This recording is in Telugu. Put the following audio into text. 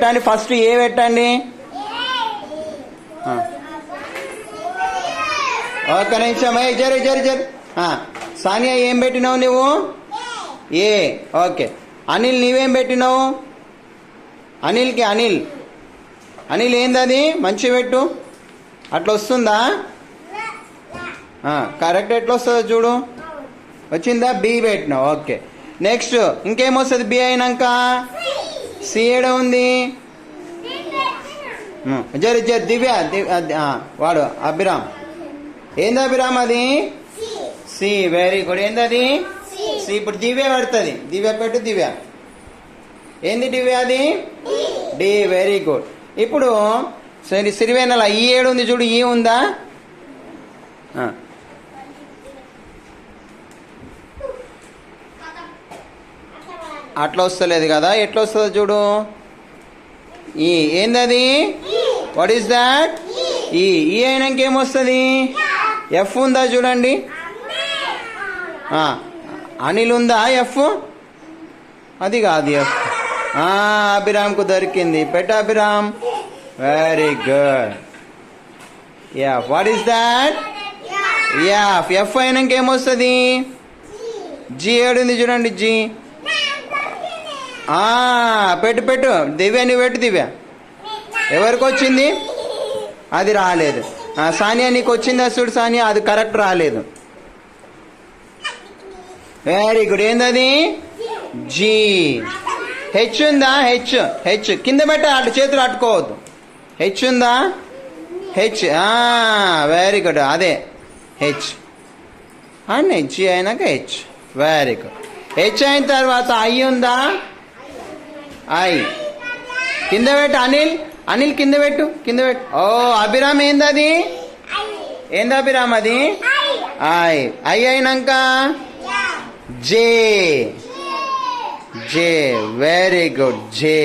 పెట్టండి ఫస్ట్ ఏ పెట్టండి. ఒక్క నిమిషం జరు. సానియా ఏం పెట్టినావు నువ్వు? ఏ. ఓకే. అనిల్ నీవేం పెట్టినావు? అనిల్కి అనిల్ ఏందది? మంచి పెట్టు. అట్లా వస్తుందా? కరెక్ట్. ఎట్లా వస్తుందో చూడు. వచ్చిందా? బి పెట్టినావు. ఓకే. నెక్స్ట్ ఇంకేమొస్తుంది బి అయినాక? సి ఏడ ఉంది? జరి దివ్య వాడు అభిరామ్. ఏంది అభిరామ్ అది? సి. Very good. ఏంది అది? సి. ఇప్పుడు దివ్య పడుతుంది. దివ్య పెట్టు. దివ్య ఏంది? దివ్య అది డి. Very good. ఇప్పుడు సిరివేనల ఈ ఏడు ఉంది చూడు. ఈ ఉందా? అట్లా వస్తలేదు కదా. ఎట్లా వస్తుందో చూడు. ఈ ఏందది? What is that? ఈ అయినాక ఏమొస్తుంది? ఎఫ్ ఉందా చూడండి. అనిల్ ఉందా? ఎఫ్ అది కాదు. ఎఫ్. అభిరామ్కు దొరికింది. పెట్ట Abhiram. Very good. F. What is that? F. F అయినాక ఏమొస్తుంది? జీ ఏడుంది చూడండి. జీ. పెట్టు. దివ్య నువ్వు పెట్టు. దివ్య ఎవరికి వచ్చింది? అది రాలేదు. సానియా నీకు వచ్చిందా చూడు. సానియా అది కరెక్ట్ రాలేదు. Very good. ఏందది? జీ. హెచ్ ఉందా? హెచ్ కింద పెట్ట. అటు చేతులు అట్టుకోవద్దు. హెచ్ ఉందా? హెచ్. Very good. అదే హెచ్ అండ్ జీ అయినాక హెచ్. Very good. హెచ్ అయిన తర్వాత ఐ ఉందా? ఐ కింద పెట్టు. అనిల్ కింద పెట్టు. ఓ అభిరామ్ ఏందది? ఏంది అభిరామ్ అది? ఐ అయినాక జే. Very good. జే.